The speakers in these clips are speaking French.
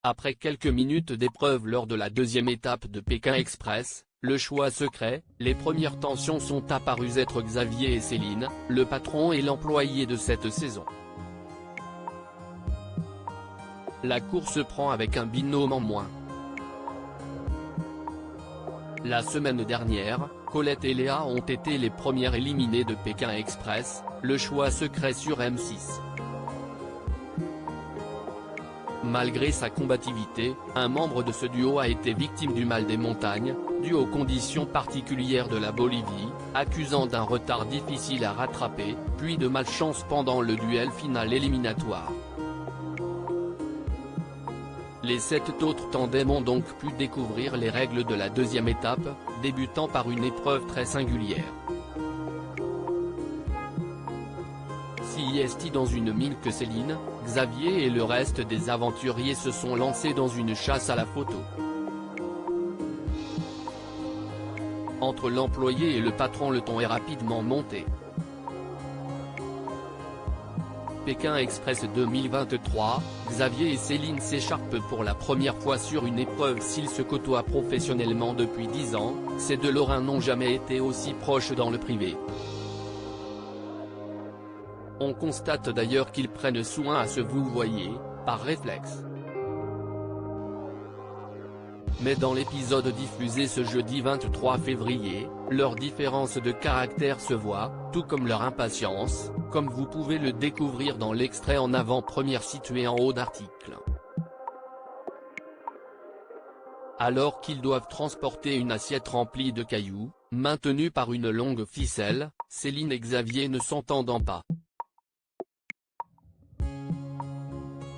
Après quelques minutes d'épreuve lors de la deuxième étape de Pékin Express, le choix secret, les premières tensions sont apparues être Xavier et Céline, le patron et l'employé de cette saison. La course prend avec un binôme en moins. La semaine dernière, Colette et Léa ont été les premières éliminées de Pékin Express, le choix secret sur M6. Malgré sa combativité, un membre de ce duo a été victime du mal des montagnes, dû aux conditions particulières de la Bolivie, accusant d'un retard difficile à rattraper, puis de malchance pendant le duel final éliminatoire. Les 7 autres tandems ont donc pu découvrir les règles de la deuxième étape, débutant par une épreuve très singulière. Si est dans une mine que Céline, Xavier et le reste des aventuriers se sont lancés dans une chasse à la photo. Entre l'employé et le patron, le ton est rapidement monté. Pékin Express 2023, Xavier et Céline s'écharpent pour la première fois sur une épreuve. S'ils se côtoient professionnellement depuis 10 ans, ces deux Lorrains n'ont jamais été aussi proches dans le privé. On constate d'ailleurs qu'ils prennent soin à se vouvoyer, par réflexe. Mais dans l'épisode diffusé ce jeudi 23 février, leur différence de caractère se voit, tout comme leur impatience, comme vous pouvez le découvrir dans l'extrait en avant-première situé en haut d'article. Alors qu'ils doivent transporter une assiette remplie de cailloux, maintenue par une longue ficelle, Céline et Xavier ne s'entendant pas.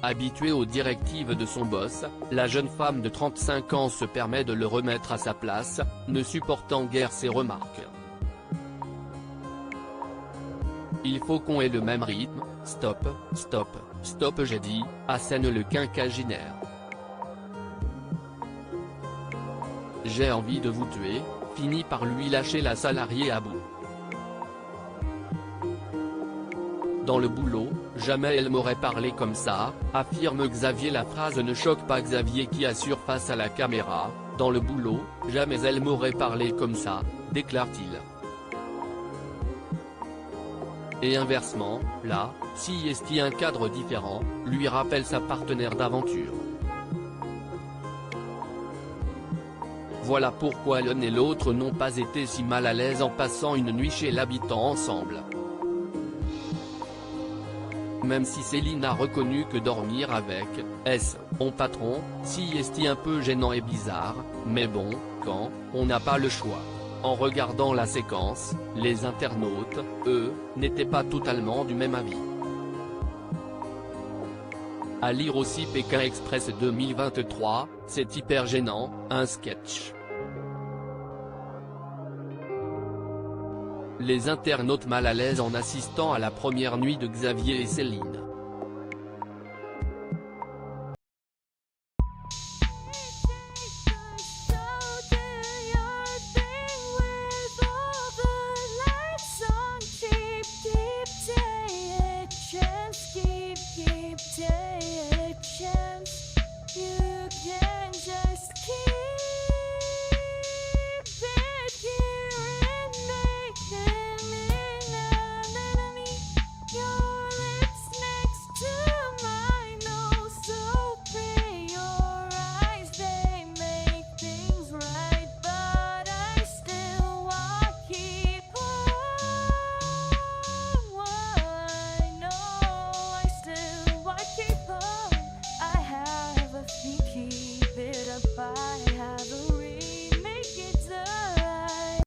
Habituée aux directives de son boss, la jeune femme de 35 ans se permet de le remettre à sa place, ne supportant guère ses remarques. Il faut qu'on ait le même rythme, stop, stop, stop j'ai dit, assène le quinquagénaire. J'ai envie de vous tuer, finit par lui lâcher la salariée à bout. Dans le boulot, jamais elle m'aurait parlé comme ça, affirme Xavier. La phrase ne choque pas Xavier qui assure face à la caméra, dans le boulot, jamais elle m'aurait parlé comme ça, déclare-t-il. Et inversement, là, si est un cadre différent, lui rappelle sa partenaire d'aventure. Voilà pourquoi l'un et l'autre n'ont pas été si mal à l'aise en passant une nuit chez l'habitant ensemble. Même si Céline a reconnu que dormir avec son patron, si est un peu gênant et bizarre, mais bon, quand on n'a pas le choix. En regardant la séquence, les internautes, eux, n'étaient pas totalement du même avis. À lire aussi Pékin Express 2023, c'est hyper gênant, un sketch. Les internautes mal à l'aise en assistant à la première nuit de Xavier et Céline.